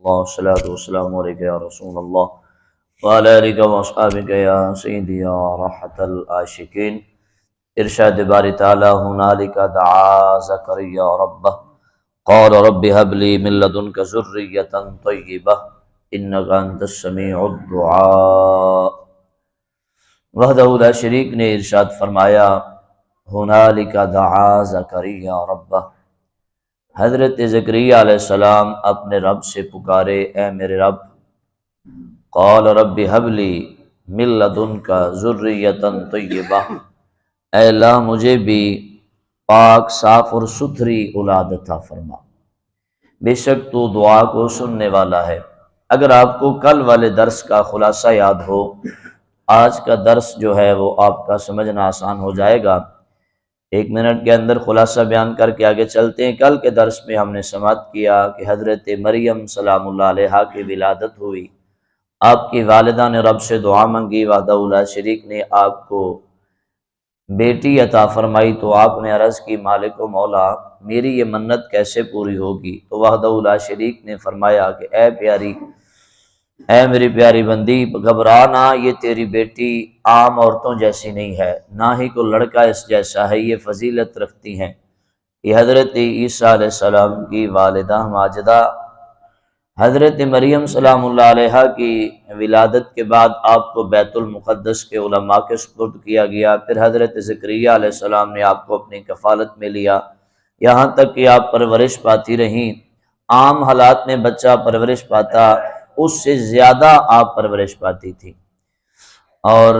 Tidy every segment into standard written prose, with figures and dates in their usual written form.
اللہ الصلاۃ والسلام علیک یا رسول اللہ وعلی آلک واصحابک یا سیدی یا راحت العاشقین۔ ارشاد باری تعالی ہنالک دعا زکریا ربہ قال رب هب لی من لدنک ذریۃ طیبہ انک انت السمیع الدعاء۔ وحدہ لا شریک نے ارشاد فرمایا ہنالک دعا زکریا ربہ، حضرت زکریا علیہ السلام اپنے رب سے پکارے، اے میرے رب، قال رب هب لی من لدنک ذریۃ طیبہ، اے اللہ مجھے بھی پاک صاف اور ستھری اولاد عطا فرما۔ بے شک تو دعا کو سننے والا ہے۔ اگر آپ کو کل والے درس کا خلاصہ یاد ہو، آج کا درس جو ہے وہ آپ کا سمجھنا آسان ہو جائے گا۔ 1 منٹ کے اندر خلاصہ بیان کر کے آگے چلتے ہیں۔ کل کے درس میں ہم نے سماعت کیا کہ حضرت مریم سلام اللہ علیہا کی ولادت ہوئی، آپ کی والدہ نے رب سے دعا منگی، وحدہ لا شریک نے آپ کو بیٹی عطا فرمائی، تو آپ نے عرض کی مالک و مولا میری یہ منت کیسے پوری ہوگی؟ تو وحدہ لا شریک نے فرمایا کہ اے میری پیاری بندی، گھبرا نہ، یہ تیری بیٹی عام عورتوں جیسی نہیں ہے، نہ ہی کوئی لڑکا اس جیسا ہے، یہ فضیلت رکھتی ہیں۔ یہ حضرت عیسیٰ علیہ السلام کی والدہ ماجدہ حضرت مریم سلام اللہ علیہا کی ولادت کے بعد آپ کو بیت المقدس کے علماء کے سپرد کیا گیا۔ پھر حضرت زکریا علیہ السلام نے آپ کو اپنی کفالت میں لیا، یہاں تک کہ آپ پرورش پاتی رہیں۔ عام حالات میں بچہ پرورش پاتا، اس سے زیادہ آپ پرورش پاتی تھی۔ اور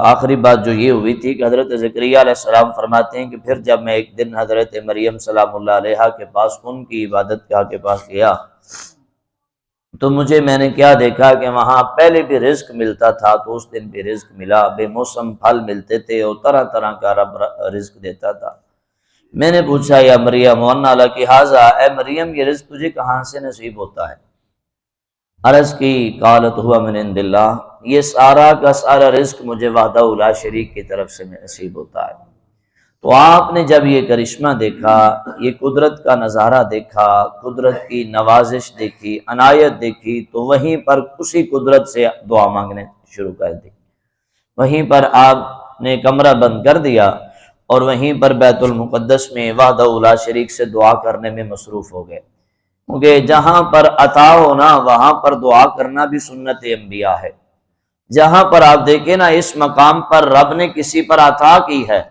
آخری بات جو یہ ہوئی تھی کہ حضرت زکریا علیہ السلام فرماتے ہیں کہ پھر جب میں ایک دن حضرت مریم سلام اللہ علیہا کے پاس، ان کی عبادت گاہ کے پاس گیا، تو میں نے کیا دیکھا کہ وہاں پہلے بھی رزق ملتا تھا، تو اس دن بھی رزق ملا، بے موسم پھل ملتے تھے اور طرح طرح کا رب رزق دیتا تھا۔ میں نے پوچھا یا مریم وانا لک ھذا، اے مریم یہ رزق تجھے کہاں سے نصیب ہوتا ہے؟ عرض کی قالت ہوا من عند اللہ، یہ سارا کا سارا رزق مجھے وحدہ لا شریک کی طرف سے نصیب ہوتا ہے۔ تو آپ نے جب یہ کرشمہ دیکھا، یہ قدرت کا نظارہ دیکھا، قدرت کی نوازش دیکھی، عنایت دیکھی، تو وہیں پر اسی قدرت سے دعا مانگنے شروع کر دی۔ وہیں پر آپ نے کمرہ بند کر دیا اور وہیں پر بیت المقدس میں وحدہ لا شریک سے دعا کرنے میں مصروف ہو گئے، کیونکہ جہاں پر عطا ہونا وہاں پر دعا کرنا بھی سنت انبیاء ہے۔ جہاں پر آپ دیکھیں نا اس مقام پر رب نے کسی پر عطا کی ہے،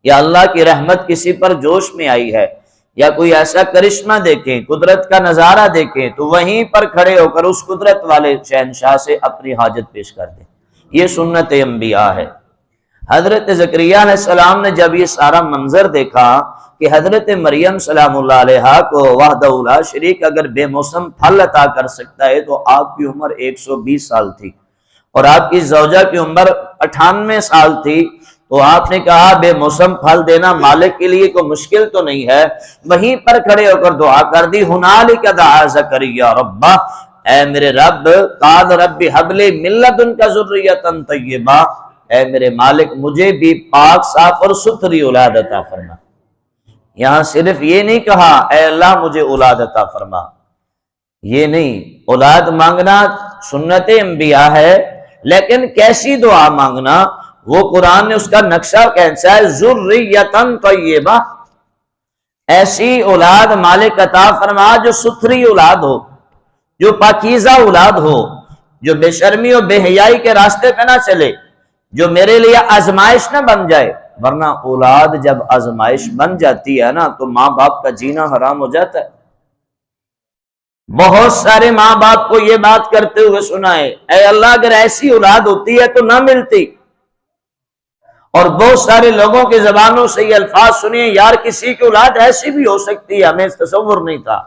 یا اللہ کی رحمت کسی پر جوش میں آئی ہے، یا کوئی ایسا کرشمہ دیکھیں، قدرت کا نظارہ دیکھیں، تو وہیں پر کھڑے ہو کر اس قدرت والے شہنشاہ سے اپنی حاجت پیش کر دیں۔ یہ سنت انبیاء ہے۔ حضرت زکریا علیہ السلام نے جب یہ سارا منظر دیکھا کہ حضرت مریم سلام اللہ علیہا کو وحدہ لا شریک اگر بے موسم پھل عطا کر سکتا ہے، تو آپ کی عمر 120 سال تھی اور آپ کی زوجہ کی عمر 98 سال تھی، تو آپ نے کہا بے موسم پھل دینا مالک کے لیے کوئی مشکل تو نہیں ہے۔ وہیں پر کھڑے ہو کر دعا کر دی، ہنالک دعا زکریا ربہ، اے میرے رب، قال رب هب لی من لدنک ذریۃ طیبہ، اے میرے مالک مجھے بھی پاک صاف اور ستھری اولاد عطا فرما۔ یہاں صرف یہ نہیں کہا اے اللہ مجھے اولاد عطا فرما، یہ نہیں، اولاد مانگنا سنت انبیاء ہے، لیکن کیسی دعا مانگنا وہ قرآن نے اس کا نقشہ کیسا ہے، ذریۃ طیبہ، ایسی اولاد مالک عطا فرما جو ستھری اولاد ہو، جو پاکیزہ اولاد ہو، جو بے شرمی اور بے حیائی کے راستے پہ نہ چلے، جو میرے لیے آزمائش نہ بن جائے۔ ورنہ اولاد جب آزمائش بن جاتی ہے نا تو ماں باپ کا جینا حرام ہو جاتا ہے۔ بہت سارے ماں باپ کو یہ بات کرتے ہوئے سنا ہے، اے اللہ اگر ایسی اولاد ہوتی ہے تو نہ ملتی۔ اور بہت سارے لوگوں کی زبانوں سے یہ الفاظ سنیے، یار کسی کی اولاد ایسی بھی ہو سکتی ہے، ہمیں تصور نہیں تھا،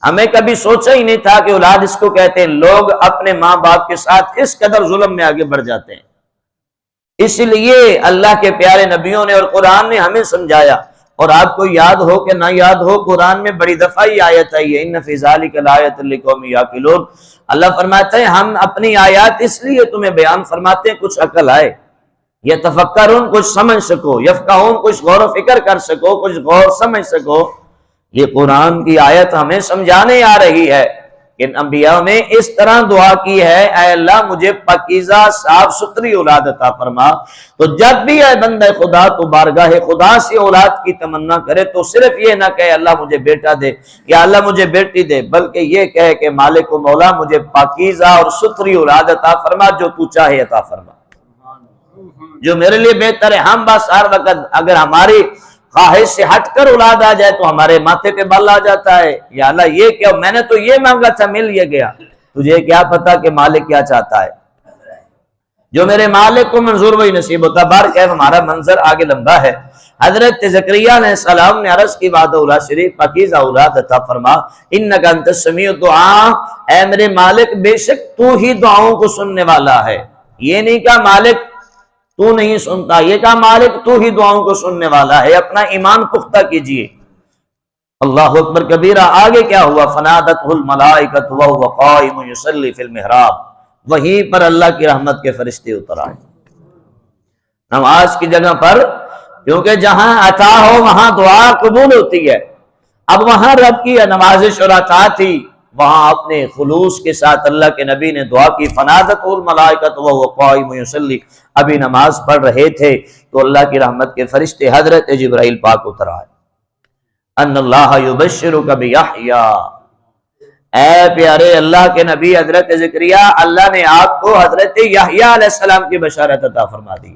ہمیں کبھی سوچا ہی نہیں تھا کہ اولاد اس کو کہتے ہیں۔ لوگ اپنے ماں باپ کے ساتھ اس قدر ظلم میں آگے بڑھ جاتے ہیں۔ اس لیے اللہ کے پیارے نبیوں نے اور قرآن نے ہمیں سمجھایا، اور آپ کو یاد ہو کہ نہ یاد ہو، قرآن میں بڑی دفعہ یہ آیت آئی ہے، ان فی ذلک لآیۃ لقوم یعقلون۔ اللہ فرماتا ہے ہم اپنی آیات اس لیے تمہیں بیان فرماتے ہیں کچھ عقل آئے، یتفکرون کچھ سمجھ سکو، یفقہون کچھ غور و فکر کر سکو، کچھ غور سمجھ سکو۔ یہ قرآن کی آیت ہمیں سمجھانے آ رہی ہے ان انبیاء نے اس طرح دعا کی ہے، اے اللہ مجھے پاکیزہ صاف ستھری اولاد عطا فرما۔ تو جب بھی اے بندہ خدا تو بارگاہ خدا سے اولاد کی تمنا کرے تو صرف یہ نہ کہے اللہ مجھے بیٹا دے یا اللہ مجھے بیٹی دے، بلکہ یہ کہے کہ مالک و مولا مجھے پاکیزہ اور ستھری اولاد عطا فرما، جو تو چاہے عطا فرما، جو میرے لیے بہتر ہے۔ ہم بس ہر وقت اگر ہماری خواہش سے ہٹ کر اولاد آ جائے تو ہمارے ماتھے پہ بل آ جاتا ہے، یا اللہ یہ کیا، میں نے تو یہ مانگا تھا مل یہ گیا، تجھے کیا پتا کہ مالک کیا چاہتا ہے۔ جو میرے مالک کو منظور وہی نصیب ہوتا۔ بہرکیف ہمارا منظر آگے لمبا ہے۔ حضرت زکریا علیہ السلام نے عرض کی وعدہ اللہ شریف پاکیزہ اولاد عطا فرما، انک انت السمیع الدعاء، اے میرے مالک بے شک تو ہی دعاؤں کو سننے والا ہے۔ یہ نہیں کہا مالک تو نہیں سنتا، یہ کہا مالک تو ہی دعاؤں کو سننے والا ہے۔ اپنا ایمان پختہ کیجئے۔ اللہ اکبر کبیرہ۔ آگے کیا ہوا؟ فنادتہ الملائکۃ وہو قائم یصلی فی المحراب، وہیں پر اللہ کی رحمت کے فرشتے اتر آئے نماز کی جگہ پر، کیونکہ جہاں عطا ہو وہاں دعا قبول ہوتی ہے۔ اب وہاں رب کی نوازش اور عطا تھی، وہاں اپنے خلوص کے ساتھ اللہ کے نبی نے دعا کی۔ فنادتہ الملائکۃ وہو قائم یصلی، ابھی نماز پڑھ رہے تھے تو اللہ کی رحمت کے فرشتے حضرت جبرائیل پاک اتر آئے۔ ان اللہ یبشرک بیحییٰ، اے پیارے اللہ کے نبی حضرت زکریا، اللہ نے آپ کو حضرت یحییٰ علیہ السلام کی بشارت عطا فرما دی۔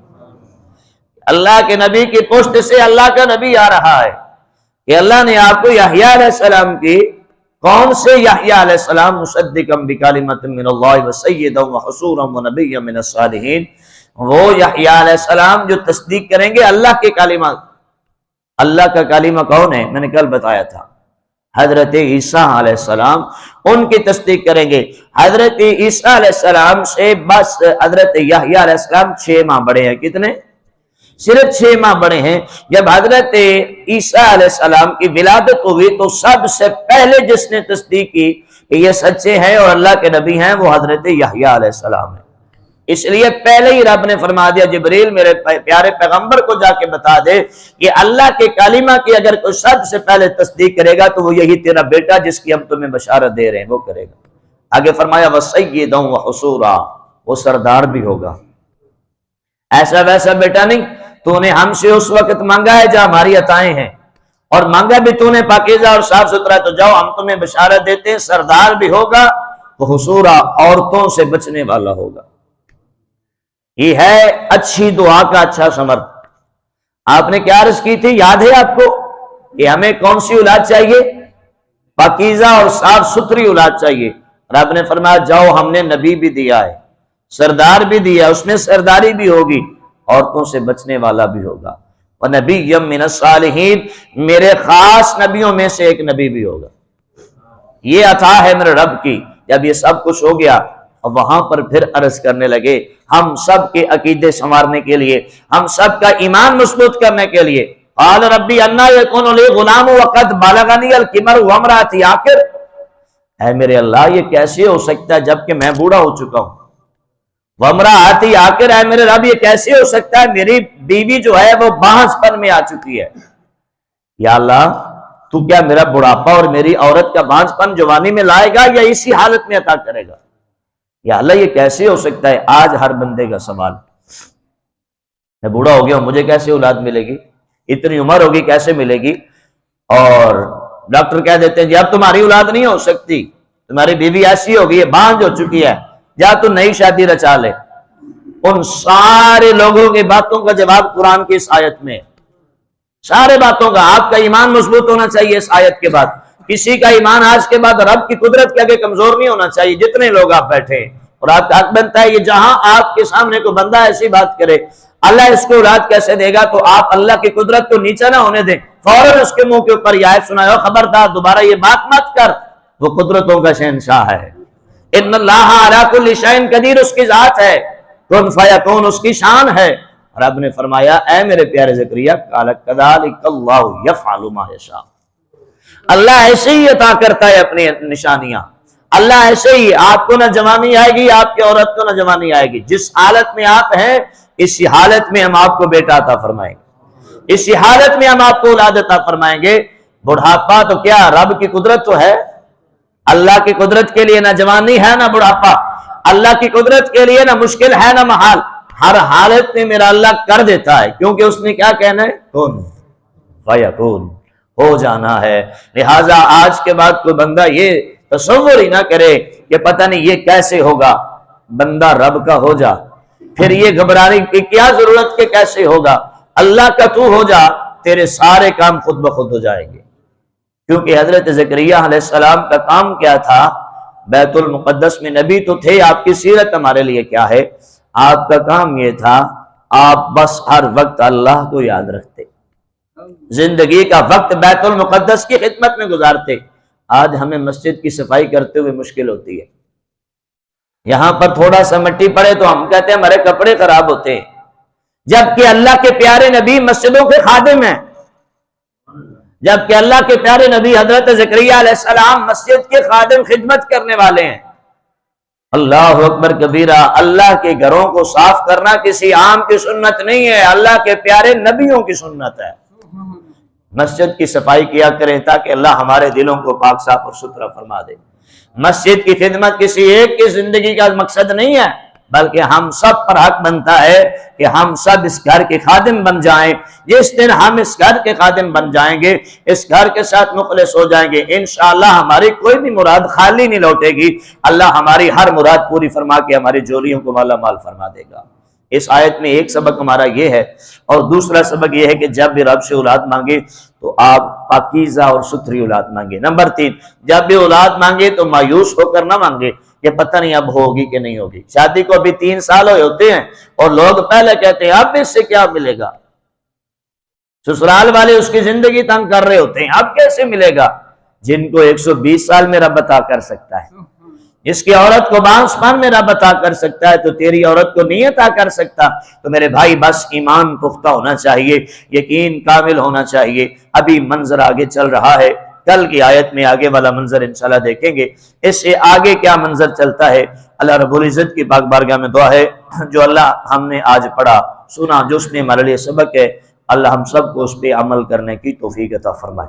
اللہ کے نبی کی پشت سے اللہ کا نبی آ رہا ہے کہ اللہ نے آپ کو یحییٰ علیہ السلام کی، کون سے یحییٰ علیہ السلام؟ مصدقا بکلمۃ من اللہ وسیدا وحصورا ونبیا من الصالحین، وہ یحییٰ علیہ السلام جو تصدیق کریں گے اللہ کے کلمہ۔ اللہ کا کلمہ کون ہے؟ میں نے کل بتایا تھا، حضرت عیسیٰ علیہ السلام، ان کی تصدیق کریں گے۔ حضرت عیسیٰ علیہ السلام سے بس حضرت یحییٰ علیہ السلام 6 ماہ بڑے ہیں۔ کتنے؟ صرف 6 ماہ بڑے ہیں۔ جب حضرت عیسیٰ علیہ السلام کی ولادت ہوئی تو سب سے پہلے جس نے تصدیق کی کہ یہ سچے ہیں اور اللہ کے نبی ہیں وہ حضرت یحییٰ علیہ السلام ہے۔ اس لیے پہلے ہی رب نے فرما دیا جبریل میرے پیارے پیغمبر کو جا کے بتا دے کہ اللہ کے کلمہ کی اگر کوئی سب سے پہلے تصدیق کرے گا تو وہ یہی تیرا بیٹا جس کی ہم تمہیں بشارت دے رہے ہیں وہ کرے گا۔ آگے فرمایا وَسَيِّدًا وَحُصُورًا، وہ سردار بھی ہوگا، ایسا ویسا بیٹا نہیں۔ تو نے ہم سے اس وقت مانگا ہے جہاں ہماری عطائیں ہیں، اور مانگا بھی تو نے پاکیزہ اور صاف ستھرا، تو جاؤ ہم تمہیں بشارت دیتے ہیں سردار بھی ہوگا، وحصورا، عورتوں سے بچنے والا ہوگا۔ یہ ہے اچھی دعا کا اچھا ثمر۔ آپ نے کیا عرض کی تھی، یاد ہے آپ کو کہ ہمیں کون سی اولاد چاہیے؟ پاکیزہ اور صاف ستھری اولاد چاہیے۔ رب نے فرمایا جاؤ ہم نے نبی بھی دیا ہے، سردار بھی دیا، اس میں سرداری بھی ہوگی، عورتوں سے بچنے والا بھی ہوگا، وَنَبِيًّا مِّنَ الصَّالِحِينَ، میرے خاص نبیوں میں سے ایک نبی بھی ہوگا۔ یہ عطا ہے میرے رب کی۔ جب یہ سب کچھ ہو گیا اور وہاں پر پھر عرض کرنے لگے ہم سب کے عقیدے سنوارنے کے لیے، ہم سب کا ایمان مضبوط کرنے کے لیے، قال ربی انا یکون لی غلام وقد بلغنی الکبر وامرأتی عاقر، اے میرے اللہ یہ کیسے ہو سکتا ہے جبکہ میں بوڑھا ہو چکا ہوں، وامرأتی عاقر، اے میرے رب یہ کیسے ہو سکتا ہے میری بیوی جو ہے وہ بانجھ پن میں آ چکی ہے۔ یا اللہ تو کیا میرا بڑھاپا اور میری عورت کا بانجھ پن جوانی میں لائے گا یا اسی حالت میں عطا کرے گا؟ یا اللہ یہ کیسے ہو سکتا ہے؟ آج ہر بندے کا سوال، میں بوڑھا ہو گیا ہوں مجھے کیسے اولاد ملے گی، اتنی عمر ہوگی کیسے ملے گی؟ اور ڈاکٹر کہہ دیتے ہیں جی اب تمہاری اولاد نہیں ہو سکتی، تمہاری بیوی ایسی ہو گئی ہے، بانجھ ہو چکی ہے، جا تو نئی شادی رچا لے۔ ان سارے لوگوں کی باتوں کا جواب قرآن کی اس آیت میں، سارے باتوں کا۔ آپ کا ایمان مضبوط ہونا چاہیے اس آیت کے بعد، کسی کا ایمان آج کے بعد رب کی قدرت کے آگے کمزور نہیں ہونا چاہیے، جتنے لوگ آپ بیٹھے ہیں، اور آپ کا حق بنتا ہے یہ جہاں آپ کے سامنے کوئی بندہ ایسی بات کرے اللہ اس کو اولاد کیسے دے گا، تو آپ اللہ کی قدرت کو نیچا نہ ہونے دیں، فوراً اس کے منہ کے اوپر یہ آیت سنائے خبردار دوبارہ یہ بات مت کر، وہ قدرتوں کا شہنشاہ ہے۔ ان اللہ علی کل شیء قدیر اس کی ذات ہے، کن فیکون اس کی شان ہے۔ رب نے فرمایا اے میرے پیارے زکریا قال کذالک اللہ یفعل ما یشاء، اللہ ایسے ہی عطا کرتا ہے اپنی نشانیاں، اللہ ایسے ہی، آپ کو نہ جوانی آئے گی، آپ کی عورت کو نہ جوانی آئے گی، جس حالت میں آپ ہیں اسی حالت میں ہم آپ کو بیٹا عطا فرمائیں گے، اسی حالت میں ہم آپ کو اولاد عطا فرمائیں گے۔ بڑھاپا تو کیا رب کی قدرت تو ہے، اللہ کی قدرت کے لیے نہ جوانی ہے نہ بڑھاپا، اللہ کی قدرت کے لیے نہ مشکل ہے نہ محال، ہر حالت میں میرا اللہ کر دیتا ہے، کیونکہ اس نے کیا کہنا ہے؟ کن فیکون، ہو جانا ہے۔ لہٰذا آج کے بعد کوئی بندہ یہ تصور ہی نہ کرے کہ پتہ نہیں یہ کیسے ہوگا، بندہ رب کا ہو جا، پھر یہ گھبرانے کی کیا ضرورت کہ کیسے ہوگا، اللہ کا تو ہو جا، تیرے سارے کام خود بخود ہو جائیں گے۔ کیونکہ حضرت زکریا علیہ السلام کا کام کیا تھا؟ بیت المقدس میں نبی تو تھے، آپ کی سیرت ہمارے لیے کیا ہے؟ آپ کا کام یہ تھا، آپ بس ہر وقت اللہ کو یاد رکھتے، زندگی کا وقت بیت المقدس کی خدمت میں گزارتے۔ آج ہمیں مسجد کی صفائی کرتے ہوئے مشکل ہوتی ہے، یہاں پر تھوڑا سا مٹی پڑے تو ہم کہتے ہیں ہمارے کپڑے خراب ہوتے ہیں، جبکہ اللہ کے پیارے نبی مسجدوں کے خادم ہیں، جبکہ اللہ کے پیارے نبی حضرت زکریا علیہ السلام مسجد کے خادم، خدمت کرنے والے ہیں۔ اللہ اکبر کبیرہ، اللہ کے گھروں کو صاف کرنا کسی عام کی سنت نہیں ہے، اللہ کے پیارے نبیوں کی سنت ہے۔ مسجد کی صفائی کیا کریں تاکہ اللہ ہمارے دلوں کو پاک صاف اور ستھرا فرما دے۔ مسجد کی خدمت کسی ایک کی زندگی کا مقصد نہیں ہے، بلکہ ہم سب پر حق بنتا ہے کہ ہم سب اس گھر کے خادم بن جائیں۔ جس دن ہم اس گھر کے خادم بن جائیں گے، اس گھر کے ساتھ مخلص ہو جائیں گے، انشاءاللہ ہماری کوئی بھی مراد خالی نہیں لوٹے گی، اللہ ہماری ہر مراد پوری فرما کے ہماری جولیوں کو مالا مال فرما دے گا۔ اس آیت میں ایک سبق ہمارا یہ ہے، اور دوسرا سبق یہ ہے کہ جب بھی رب سے اولاد مانگے تو آپ پاکیزہ اور ستھری اولاد مانگے۔ نمبر 3، جب بھی اولاد مانگے تو مایوس ہو کر نہ مانگے کہ پتہ نہیں اب ہوگی کہ نہیں ہوگی۔ شادی کو ابھی 3 سال ہوتے ہیں اور لوگ پہلے کہتے ہیں اب اس سے کیا ملے گا، سسرال والے اس کی زندگی تنگ کر رہے ہوتے ہیں، اب کیسے ملے گا؟ جن کو 120 سال میں رب عطا کر سکتا ہے، جس کی عورت کو 52 میں رب عطا کر سکتا ہے تو تیری عورت کو نہیں عطا کر سکتا؟ تو میرے بھائی بس ایمان پختہ ہونا چاہیے، یقین کامل ہونا چاہیے۔ ابھی منظر آگے چل رہا ہے، کل کی آیت میں آگے والا منظر انشاءاللہ دیکھیں گے، اس سے آگے کیا منظر چلتا ہے۔ اللہ رب العزت کی پاک بارگاہ میں دعا ہے جو اللہ ہم نے آج پڑھا سنا، جو اس نے ہمارے لیے سبق ہے، اللہ ہم سب کو اس پہ عمل کرنے کی توفیق عطا فرمائے۔